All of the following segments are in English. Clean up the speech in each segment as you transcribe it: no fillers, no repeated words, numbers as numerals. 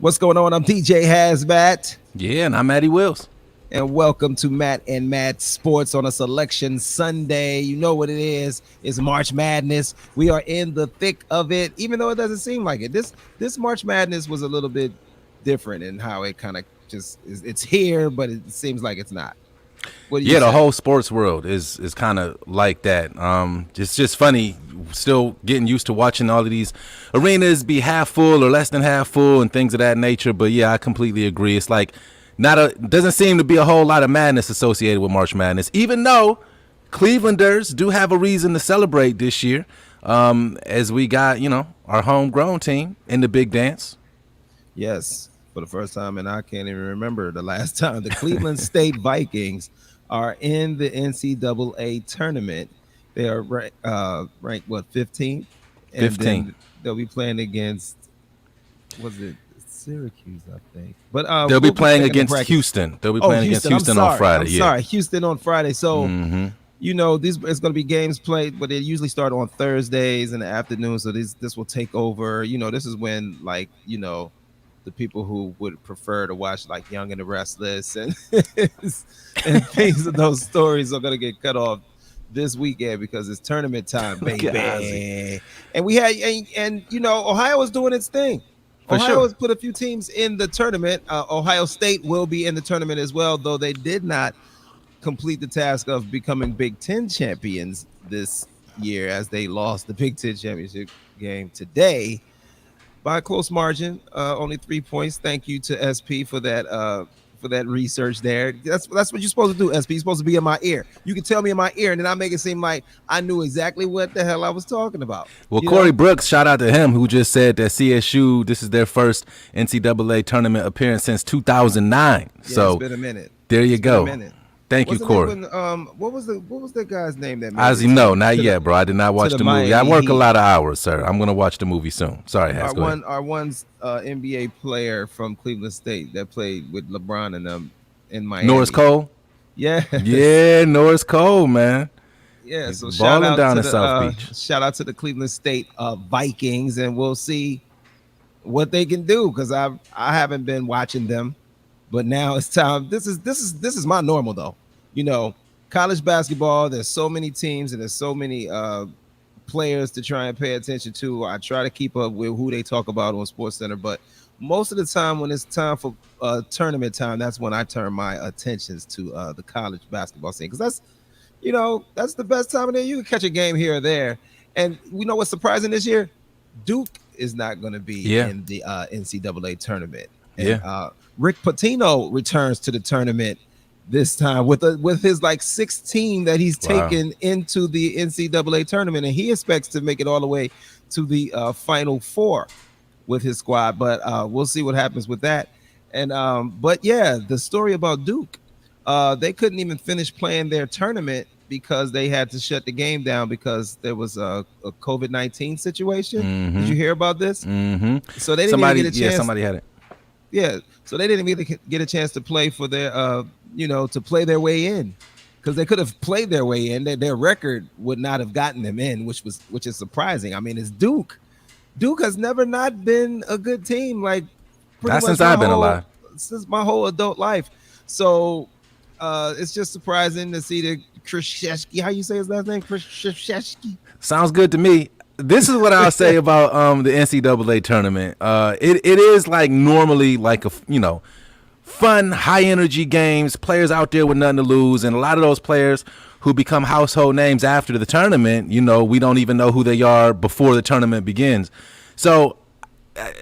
What's going on? I'm DJ Hazmat. Yeah, and I'm Matty Wills. And welcome to Matt and Matt Sports on a Selection Sunday. You know what it is. It's March Madness. We are in the thick of it, even though it doesn't seem like it. This March Madness was a little bit different in how it kind of just is. It's here, but it seems like it's not. What do you Yeah, the say? whole sports world is kind of like that. It's just funny, still getting used to watching all of these arenas be half full or less than half full and things of that nature. But yeah, I completely agree. It's like doesn't seem to be a whole lot of madness associated with March Madness, even though Clevelanders do have a reason to celebrate this year, as we got our homegrown team in the big dance. Yes, for the first time, and I can't even remember the last time the Cleveland State Vikings are in the NCAA tournament. They are ranked what 15th, and 15. then they'll be playing against was it Syracuse, I think. But They'll be we'll playing taking the against bracket. Houston. They'll be Oh, playing against Houston on Friday. I'm sorry, Houston on Friday. So Mm-hmm. these it's going to be games played, but they usually start on Thursdays in the afternoon. So this will take over. This is when the people who would prefer to watch like Young and the Restless and and things of those stories are going to get cut off this weekend because it's tournament time, baby. And we had and Ohio is doing its thing. For Ohio sure. has put a few teams in the tournament. Ohio State will be in the tournament as well, though they did not complete the task of becoming Big Ten champions this year as they lost the Big Ten championship game today by a close margin, only 3 points. Thank you to SP for that research there. That's what you're supposed to do, SP. You're supposed to be in my ear. You can tell me in my ear, and then I make it seem like I knew exactly what the hell I was talking about. Well, Corey Brooks, shout out to him, who just said that CSU, this is their first NCAA tournament appearance since 2009. Yeah, so it's been a minute. There you It's go. been a minute. Thank you, Corey. What was the guy's name that made Ozzy, it no, not to yet, bro. I did not watch the the movie. I Miami work a Heat? lot of hours, sir. I'm gonna watch the movie soon. Sorry, Has. Go ahead. Our one's NBA player from Cleveland State that played with LeBron and them in Miami. Norris Cole. Yeah. Yeah, Norris Cole, man. Yeah. He's So balling down in South Beach. shout out to the Cleveland State Vikings, and we'll see what they can do because I haven't been watching them, but now it's time. This is my normal though. College basketball. There's so many teams and there's so many players to try and pay attention to. I try to keep up with who they talk about on SportsCenter, but most of the time when it's time for tournament time, that's when I turn my attentions to the college basketball scene because that's the best time of the year. You can catch a game here or there, and we know what's surprising this year. Duke is not going to be in the NCAA tournament. And, Rick Pitino returns to the tournament this time with his like 16 that he's taken into the NCAA tournament, and he expects to make it all the way to the Final Four with his squad. But we'll see what happens with that. And but yeah, the story about Duke, they couldn't even finish playing their tournament because they had to shut the game down because there was a COVID-19 situation. Mm-hmm. Did you hear about this? Mm-hmm. So they didn't even get a chance. Yeah, somebody had it. Yeah, so they didn't even get a chance to play for their, to play their way in, because they could have played their way in. Their record would not have gotten them in, which is surprising. I mean, it's Duke. Duke has never not been a good team. Like not since I've been alive. Since my whole adult life. So it's just surprising to see the Krzyzewski. How you say his last name? Krzyzewski. Sounds good to me. This is what I'll say about the NCAA tournament. It is like normally like a fun, high energy games. Players out there with nothing to lose, and a lot of those players who become household names after the tournament, we don't even know who they are before the tournament begins. So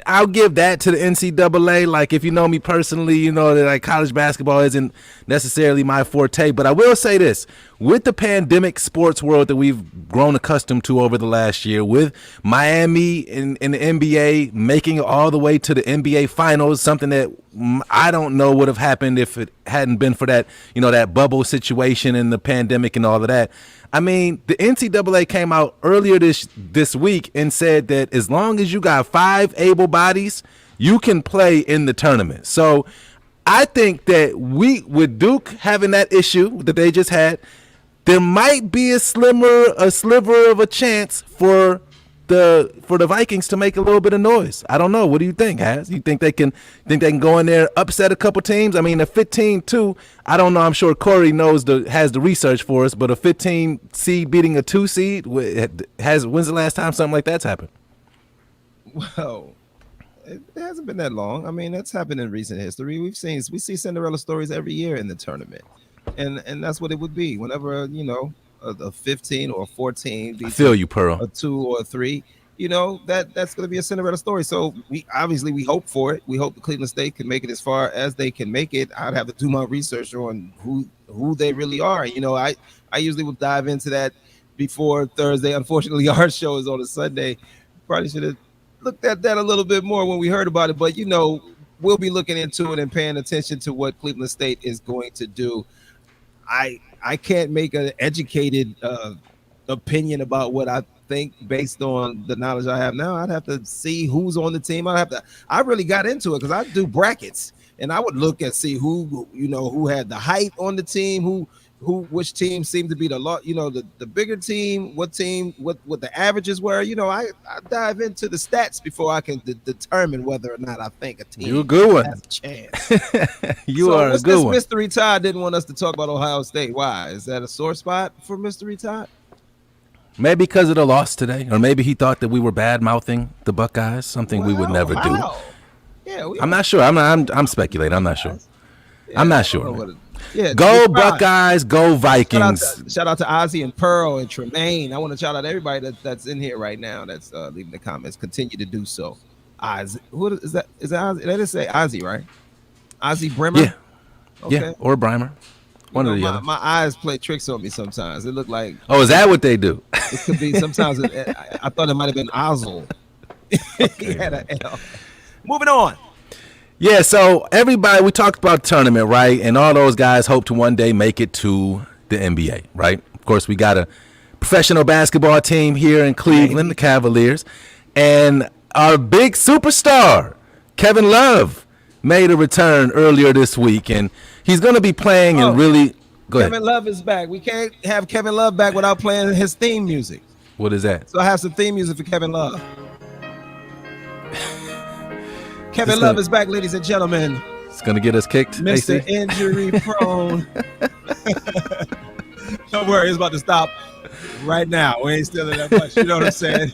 I'll give that to the NCAA. Like, if you know me personally, you know that like college basketball isn't necessarily my forte. But I will say this: with the pandemic sports world that we've grown accustomed to over the last year, with Miami in the NBA making it all the way to the NBA Finals, something that I don't know would have happened if it hadn't been for that, that bubble situation and the pandemic and all of that. I mean, the NCAA came out earlier this week and said that as long as you got 5 able bodies, you can play in the tournament. So I think that with Duke having that issue that they just had, there might be a sliver of a chance for for the Vikings to make a little bit of noise. I don't know. What do you think, Has? You think they can go in there, upset a couple teams? I mean, a 15-2. I don't know. I'm sure Corey has the research for us, but a 15 seed beating a 2 seed when's the last time something like that's happened? Well, it hasn't been that long. I mean, that's happened in recent history. We see Cinderella stories every year in the tournament, and that's what it would be. Whenever a 15 or a 14 I feel you, Pearl. A 2 or a 3, that's going to be a Cinderella story. So we hope for it. We hope the Cleveland State can make it as far as they can make it. I'd have to do my research on who they really are. I usually will dive into that before Thursday. Unfortunately, our show is on a Sunday. Probably should have looked at that a little bit more when we heard about it, but we'll be looking into it and paying attention to what Cleveland State is going to do. I can't make an educated opinion about what I think based on the knowledge I have now. I'd have to see who's on the team. I really got into it because I do brackets, and I would look and see who had the height on the team, which team seemed to be the bigger team, what the averages were. I dive into the stats before I can determine whether or not I think a team a good one. has a chance. You are a good one. Mystery Todd didn't want us to talk about Ohio State. Why? Is that a sore spot for Mystery Todd? Maybe because of the loss today, or maybe he thought that we were bad mouthing the Buckeyes, something we would never do. Yeah, I'm not sure. I'm speculating. I'm not sure. Yeah, I'm not sure. Yeah, go Buckeyes, go Vikings. Shout out to Ozzy and Pearl and Tremaine. I want to shout out everybody that's in here right now that's leaving the comments. Continue to do so. Ozzy, who is that? Is that Ozzy? Let us say Ozzy, right? Ozzy Brimmer? Yeah. Okay. Yeah, or Breimer. One of the other. My eyes play tricks on me sometimes. It looked like. Oh, is that what they do? It could be sometimes. I thought it might have been Ozzel. He had an L. Moving on. Yeah, so everybody, we talked about tournament, right? And all those guys hope to one day make it to the NBA, right? Of course, we got a professional basketball team here in Cleveland, the Cavaliers. And our big superstar, Kevin Love, made a return earlier this week. And he's going to be playing and really... Go ahead. Kevin Love is back. We can't have Kevin Love back without playing his theme music. What is that? So I have some theme music for Kevin Love. Kevin Love is back, ladies and gentlemen. It's going to get us kicked, Mr. AC? Injury prone. Don't worry, it's about to stop right now. We ain't stealing that much. You know what I'm saying?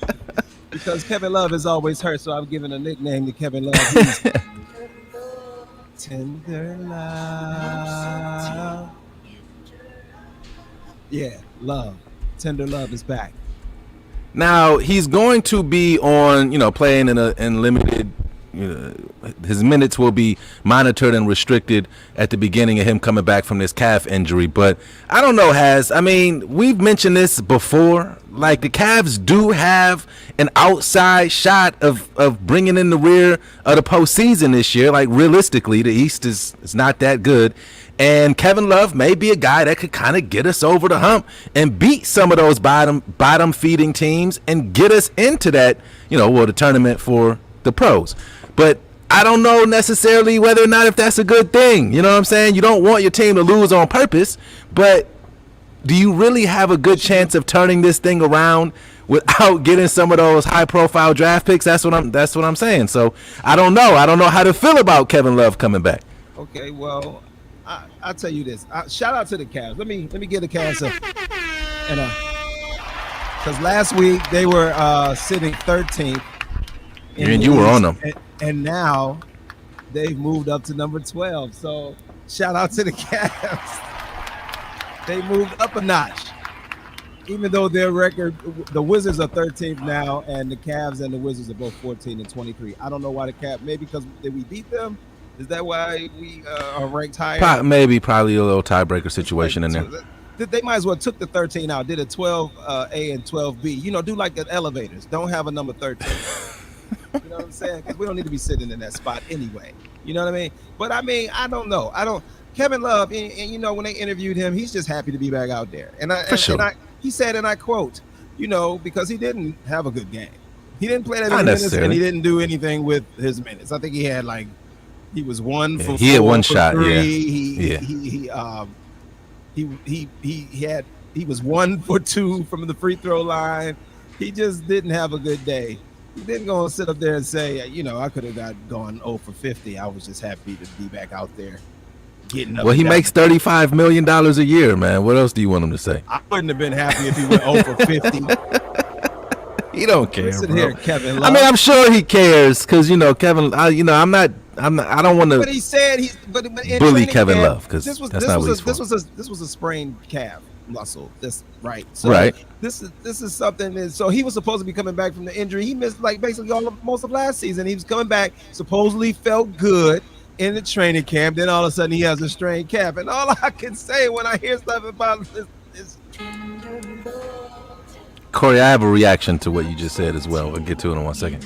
Because Kevin Love is always hurt, so I'm giving a nickname to Kevin Love. He's Tender Love. Yeah, Love. Tender Love is back. Now, he's going to be on, playing in limited. His minutes will be monitored and restricted at the beginning of him coming back from this calf injury. But I don't know, we've mentioned this before. Like, the Cavs do have an outside shot of bringing in the rear of the postseason this year. Like, realistically, the East is not that good. And Kevin Love may be a guy that could kind of get us over the hump and beat some of those bottom feeding teams and get us into that, the tournament for the pros. But I don't know necessarily whether or not if that's a good thing. You know what I'm saying? You don't want your team to lose on purpose, but do you really have a good chance of turning this thing around without getting some of those high-profile draft picks? That's what I'm saying. So I don't know. I don't know how to feel about Kevin Love coming back. Okay, well, I'll tell you this. Shout out to the Cavs. Let me give the Cavs because last week they were sitting 13th. And you were on them. And now they've moved up to number 12. So shout out to the Cavs. They moved up a notch. Even though their record, the Wizards are 13th now, and the Cavs and the Wizards are both 14 and 23. I don't know why the Cavs, maybe because we beat them. Is that why we are ranked higher? Probably a little tiebreaker situation in there. They might as well took the 13 out, did a 12A and 12B. Do like the elevators. Don't have a number 13. You know what I'm saying? Because we don't need to be sitting in that spot anyway. You know what I mean? But I don't know. Kevin Love, and when they interviewed him, he's just happy to be back out there. He said, and I quote, because he didn't have a good game. He didn't play that many minutes, and he didn't do anything with his minutes. I think he had he was 1 for 4. He had one shot. 3. He was 1 for 2 from the free throw line. He just didn't have a good day. He didn't go and sit up there and say, I could have gone 0 for 50. I was just happy to be back out there getting up. Well, and he down makes the court. $35 million a year, man. What else do you want him to say? I wouldn't have been happy if he went 0 for 50. He don't care, Listen bro. here, Kevin I Love. mean, I'm sure he cares because Kevin. I don't want But to he said but in bully training Kevin camp, Love because this was that's this not was what a, he's this for. was a this was a sprained calf muscle. This right. So Right. this is something that, so he was supposed to be coming back from the injury. He missed like basically most of last season. He was coming back, supposedly felt good in the training camp. Then all of a sudden he has a strained calf. And all I can say when I hear stuff about this is Corey, I have a reaction to what you just said as well. We'll get to it in 1 second.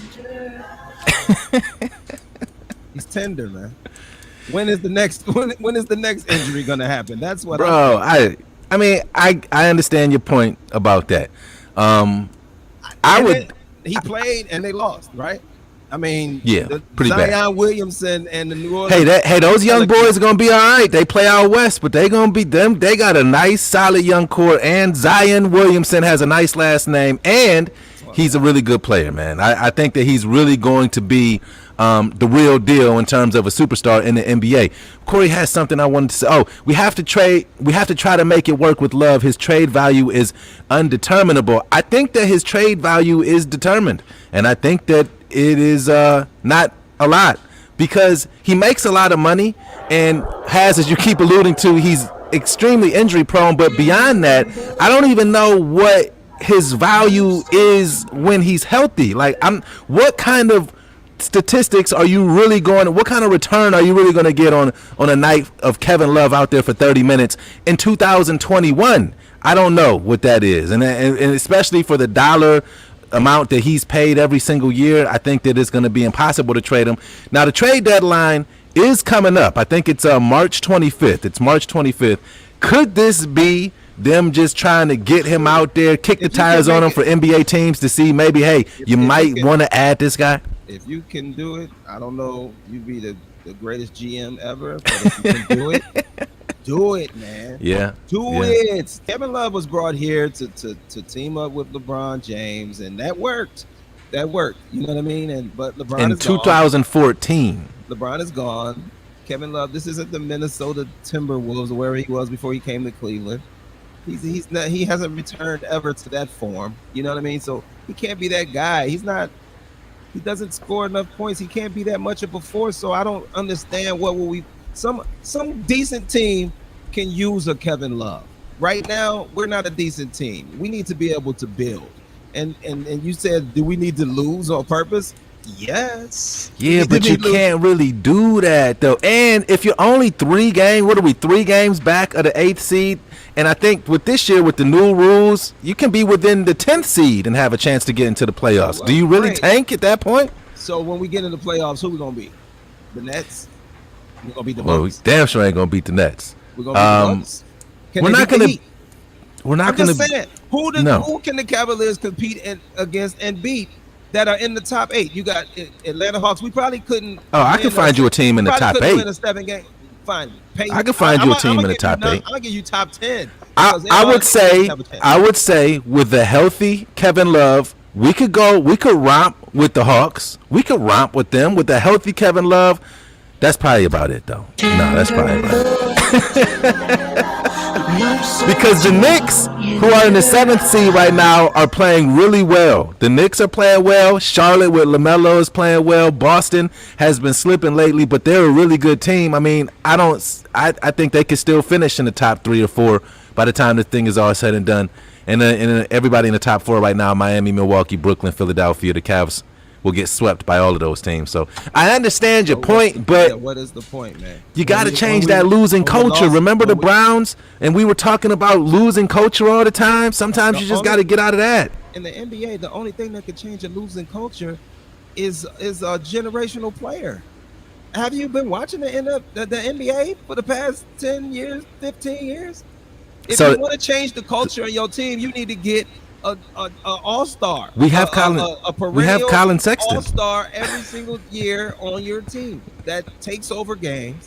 he's tender, man. When is the next when is the next injury gonna happen? That's what Bro, I mean, I understand your point about that. I would. He played and they lost, right? I mean, Yeah, pretty Zion bad. Williamson and the New Orleans. Hey, those young boys are gonna be all right. They play out west, but they gonna be them. They got a nice, solid young core, and Zion Williamson has a nice last name, and he's a really good player, man. I think that he's really going to be the real deal in terms of a superstar in the NBA. Corey has something I wanted to say. Oh, we have to trade. We have to try to make it work with Love. His trade value is undeterminable. I think that his trade value is determined, and I think that it is not a lot because he makes a lot of money and has, as you keep alluding to, he's extremely injury prone. But beyond that, I don't even know what his value is when he's healthy. Like, what kind of statistics are you really going? What kind of return are you really going to get on a night of Kevin Love out there for 30 minutes in 2021? I don't know what that is, and especially for the dollar amount that he's paid every single year, I think that it's going to be impossible to trade him. Now, the trade deadline is coming up. I think it's March 25th. It's March 25th. Could this be them just trying to get him out there, kick the tires on him for NBA teams to see maybe, hey, you might want to add this guy? If you can do it, I don't know, you'd be the greatest GM ever, but if you can do it, do it, man. Yeah. Do it. Kevin Love was brought here to team up with LeBron James, and that worked. That worked. You know what I mean? But LeBron in is 2014. Gone. LeBron is gone. Kevin Love, this isn't the Minnesota Timberwolves where he was before he came to Cleveland. He's not, he hasn't returned ever to that form. You know what I mean? So he can't be that guy. He doesn't score enough points. He can't be that much of a force. So I don't understand what will we. Some decent team can use a Kevin Love. Right now, we're not a decent team. We need to be able to build. And you said, do we need to lose on purpose? Yes. Yeah, but you can't really do that though. And if you're only 3 games back of the 8th seed? And I think with this year, with the new rules, you can be within the 10th seed and have a chance to get into the playoffs. Do you really tank at that point? So when we get into the playoffs, who we gonna be? The Nets? We're gonna beat the Bucks. Well, we damn sure ain't gonna beat the Nets. We're gonna beat the Bucks. We're not gonna. Saying, who can the Cavaliers compete against and beat that are in the top 8? You got Atlanta Hawks. We probably couldn't. Oh, I can find you a team in the top 8. Win a 7 game. Fine. I can find you a team in the top 8. I'm gonna give you top 10. I would say with the healthy Kevin Love, we could romp with the Hawks. We could romp with them with the healthy Kevin Love. That's probably about it, though. No, that's probably about it. Because the Knicks, who are in the 7th seed right now, are playing really well. The Knicks are playing well. Charlotte with LaMelo is playing well. Boston has been slipping lately, but they're a really good team. I mean, I think they could still finish in the top 3 or 4 by the time the thing is all said and done. And everybody in the top 4 right now: Miami, Milwaukee, Brooklyn, Philadelphia. The Cavs will get swept by all of those teams. So I understand your point, but what is the point, man? You got to change that losing culture. Remember the Browns, and we were talking about losing culture all the time. Sometimes you just got to get out of that. In the NBA, the only thing that could change a losing culture is a generational player. Have you been watching the NBA for the past 10 years, 15 years? If you want to change the culture in your team, you need to get a all-star. We have Colin Sexton, all-star every single year on your team that takes over games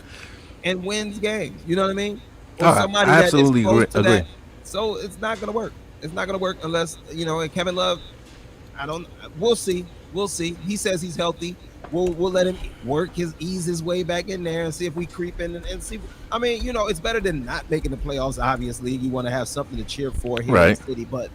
and wins games. You know what I mean? Or somebody I absolutely agree. That. So it's not going to work. It's not going to work unless, and Kevin Love, I don't. We'll see. We'll see. He says he's healthy. We'll let him ease his way back in there and see if we creep in and see. I mean, it's better than not making the playoffs. Obviously, you want to have something to cheer for here in the Right. city. But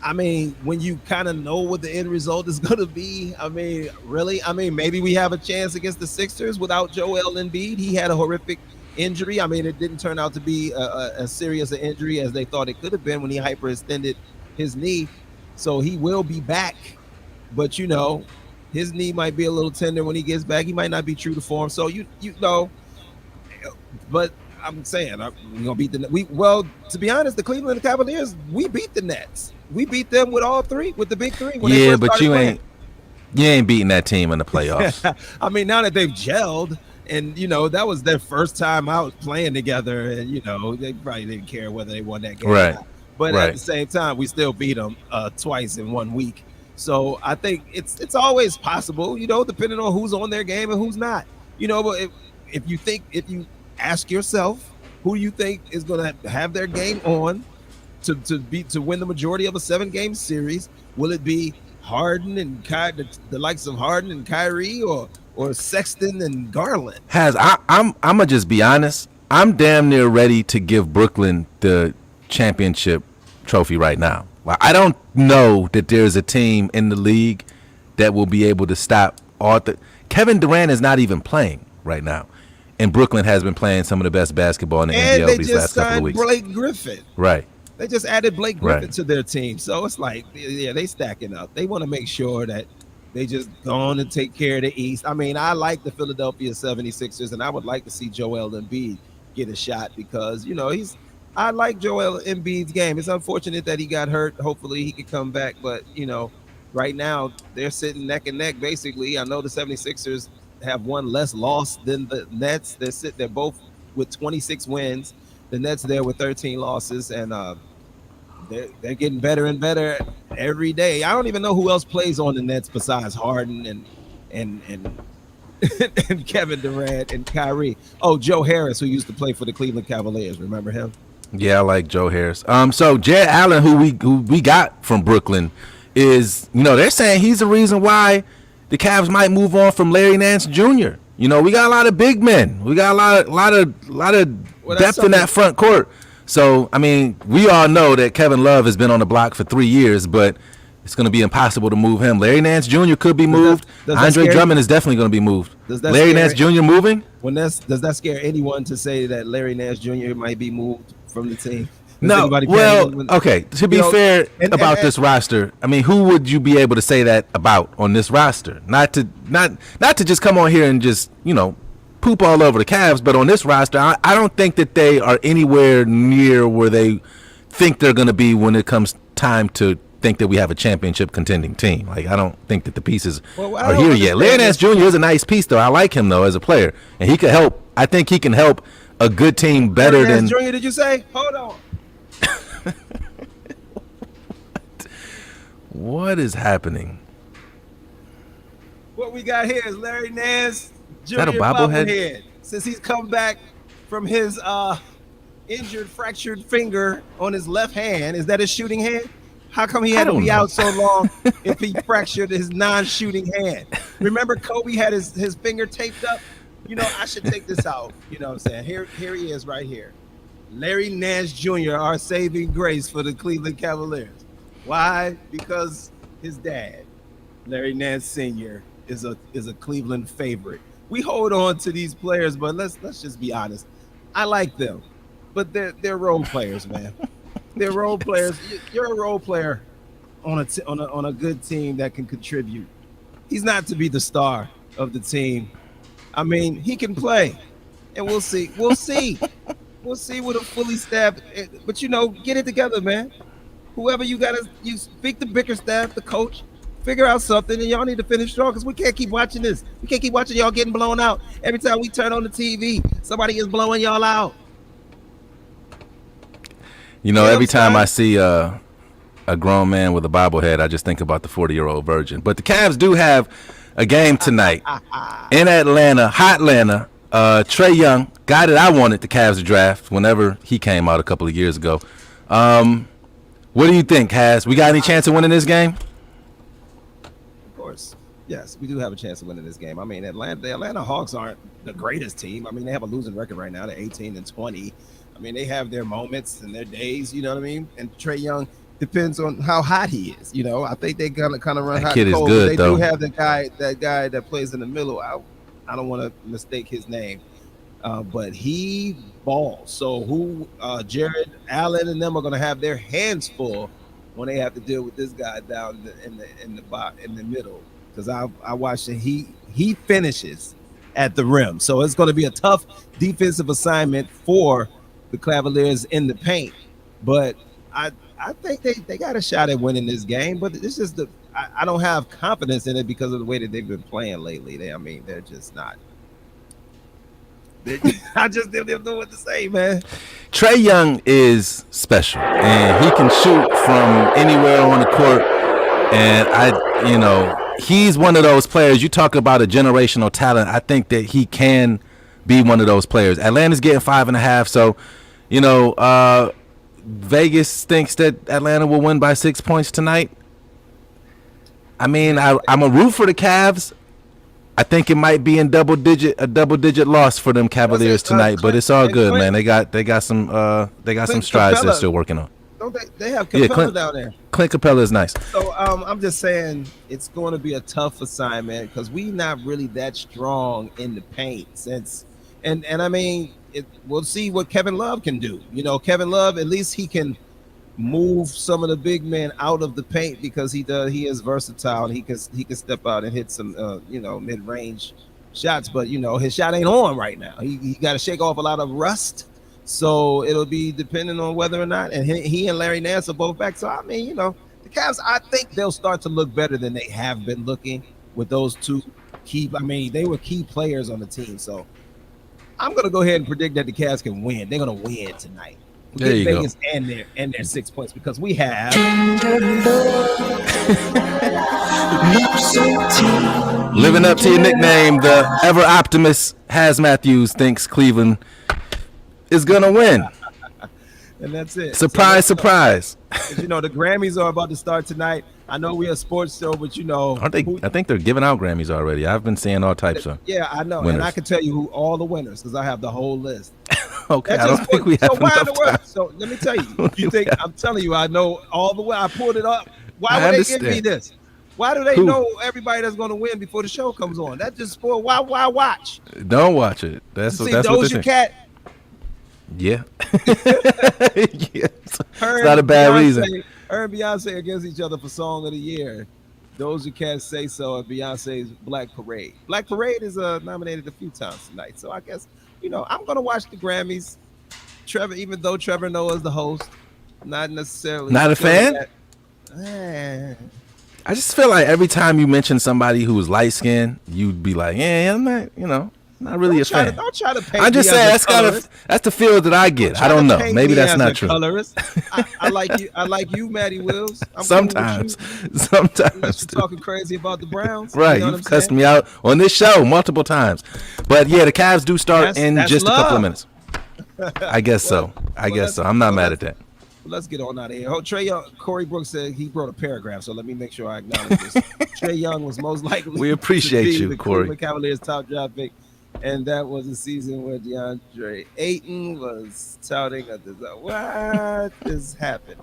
I mean, when you kind of know what the end result is going to be, I mean, really, I mean, maybe we have a chance against the Sixers without Joel Embiid. He had a horrific injury. I mean, it didn't turn out to be as serious an injury as they thought it could have been when he hyperextended his knee. So he will be back, but his knee might be a little tender when he gets back. He might not be true to form. So but I'm saying we're gonna beat the well. To be honest, the Cleveland Cavaliers, we beat the Nets. We beat them with all three, with the big three. When they Yeah, first but started you playing. ain't beating that team in the playoffs. I mean, now that they've gelled, and that was their first time out playing together, and they probably didn't care whether they won that game. Right. Or not. But Right. at the same time, we still beat them twice in 1 week. So I think it's always possible, depending on who's on their game and who's not. But if you ask yourself who you think is going to have their game on to win the majority of a 7-game series, will it be Harden and the likes of Harden and Kyrie, or Sexton and Garland? I'm gonna just be honest. I'm damn near ready to give Brooklyn the championship trophy right now. Like, I don't know that there's a team in the league that will be able to stop Kevin Durant is not even playing right now, and Brooklyn has been playing some of the best basketball in the And NBL they these just last couple of signed weeks. Blake Griffin. Right. They just added Blake Griffin Right. to their team. So it's like, yeah, they stacking up. They want to make sure that they just go on and take care of the East. I mean, I like the Philadelphia 76ers, and I would like to see Joel Embiid get a shot because, I like Joel Embiid's game. It's unfortunate that he got hurt. Hopefully he could come back. But, right now they're sitting neck and neck, basically. I know the 76ers have one less loss than the Nets. They're both with 26 wins. The Nets there with 13 losses, and they're getting better and better every day. I don't even know who else plays on the Nets besides Harden and and Kevin Durant and Kyrie. Oh, Joe Harris, who used to play for the Cleveland Cavaliers. Remember him? Yeah, I like Joe Harris. So Jared Allen, who we got from Brooklyn, is they're saying he's the reason why the Cavs might move on from Larry Nance Jr. We got a lot of big men. We got a lot of depth in that front court. So I mean, we all know that Kevin Love has been on the block for 3 years, but it's going to be impossible to move him. Larry Nance Jr. could be moved. Andre Drummond is definitely going to be moved. Larry Nance Jr. moving? Does that scare anyone to say that Larry Nance Jr. might be moved from the team? No. Well, okay. To be fair about this roster, I mean, who would you be able to say that about on this roster? Not to just come on here and just poop all over the Cavs, but on this roster, I don't think that they are anywhere near where they think they're going to be when it comes time to think that we have a championship contending team. Like, I don't think that the pieces are here yet. Larry Nance Jr. is a nice piece, though. I like him, though, as a player, and he could help. I think he can help a good team better Larry than. Nance Jr., did you say? Hold on. What is happening? What we got here is Larry Nance Jr. that a bobblehead? Since he's come back from his injured, fractured finger on his left hand. Is that his shooting hand? How come he had to be out so long if he fractured his non-shooting hand? Remember Kobe had his finger taped up? I should take this out. You know what I'm saying? Here he is right here. Larry Nance Jr., our saving grace for the Cleveland Cavaliers. Why? Because his dad, Larry Nance Sr., is a Cleveland favorite. We hold on to these players, but let's just be honest. I like them, but they're role players, man. They're role players. You're a role player on a good team that can contribute. He's not to be the star of the team. I mean, he can play, and we'll see. We'll see with a fully staffed. But get it together, man. Whoever you speak to Bickerstaff, the coach, figure out something, and y'all need to finish strong because we can't keep watching this. We can't keep watching y'all getting blown out. Every time we turn on the TV, somebody is blowing y'all out. Every time I see a grown man with a bobblehead, I just think about the 40-year-old virgin. But the Cavs do have a game tonight in Atlanta, Hotlanta. Trey Young, guy that I wanted the Cavs to draft whenever he came out a couple of years ago. What do you think, Has? We got any chance of winning this game? Yes, we do have a chance of winning this game. I mean, the Atlanta Hawks aren't the greatest team. I mean, they have a losing record right now. They're 18-20. I mean, they have their moments and their days. You know what I mean? And Trey Young depends on how hot he is. I think they kind of run That hot kid and is cold. But good they do though. have that guy that plays in the middle. I don't want to mistake his name, but he balls. So Jared Allen and them are going to have their hands full when they have to deal with this guy down in the middle. Because I watched it, he finishes at the rim, so it's going to be a tough defensive assignment for the Cavaliers in the paint. But I think they got a shot at winning this game. But it's just I don't have confidence in it because of the way that they've been playing lately. They're just not. I just didn't know what to say, man. Trey Young is special, and he can shoot from anywhere on the court. And he's one of those players. You talk about a generational talent. I think that he can be one of those players. Atlanta's getting 5.5, so Vegas thinks that Atlanta will win by 6 points tonight. I mean, I'm a root for the Cavs. I think it might be in double digit loss for them Cavaliers tonight, but it's all good, man. They got some strides they're still working on. Don't they have Capella down there? Clint Capella is nice. So I'm just saying it's going to be a tough assignment because we not really that strong in the paint and I mean we'll see what Kevin Love can do. Kevin Love, at least he can move some of the big men out of the paint because he is versatile and he can step out and hit some mid-range shots, but his shot ain't on right now. He got to shake off a lot of rust, so it'll be depending on whether or not, and he and Larry Nance are both back. So I mean, the Cavs, I think they'll start to look better than they have been looking with those two they were key players on the team. So I'm gonna go ahead and predict that the Cavs can win. They're gonna win tonight. There you Vegas go. and their 6 points because we have living up to your nickname. The ever optimist Has Matthews thinks Cleveland is gonna win. And that's it. Surprise, surprise. The Grammys are about to start tonight. I know we're a sports show, but aren't they? I think they're giving out Grammys already. I've been seeing all types of. Yeah, I know, winners. And I can tell you who all the winners because I have the whole list. Okay, I don't think we have enough time. So let me tell you. You think I'm telling you? I know all the way. I pulled it up. Why would they give me this? Why do they know everybody that's going to win before the show comes on? That just spoiled. Why watch? Don't watch it. That's what they think. Cat. Yeah. Yeah. It's not a bad reason. Her and Beyonce against each other for Song of the Year. Doja Cat Say So and Beyonce's Black Parade. Black Parade is nominated a few times tonight. So I guess, I'm going to watch the Grammys. Trevor, even though Trevor Noah is the host, not necessarily. Not a fan? I just feel like every time you mention somebody who's light skinned, you'd be like, yeah, I'm not really a fan. Don't try to paint. I'm just saying that's the feel that I get. I don't know. Maybe that's not true. I like you, Matty Wills. Sometimes you're talking crazy about the Browns. Right, you've cussed me out on this show multiple times. But yeah, the Cavs do start in just a couple of minutes. I guess so. I'm not mad at that. Let's get on out of here. Trey Young, Corey Brooks said he wrote a paragraph, so let me make sure I acknowledge this. Trey Young was most likely. We appreciate to be you, the Corey. Cleveland Cavaliers' top draft pick, and that was a season where DeAndre Ayton was touting what is happening.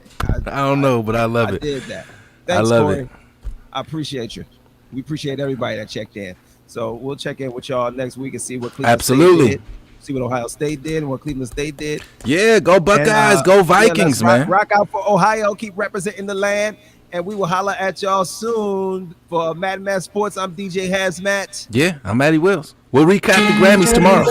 I don't know, but I love it. I did that. Thanks, Corey. I appreciate you. We appreciate everybody that checked in. So we'll check in with y'all next week and see what Cleveland State did. See what Ohio State did and what Cleveland State did. Yeah, go Buckeyes, go Vikings, man. Rock out for Ohio. Keep representing the land. And we will holler at y'all soon for Mad Matt Sports. I'm DJ Hazmat. Yeah, I'm Matty Wills. We'll recap the Grammys tomorrow.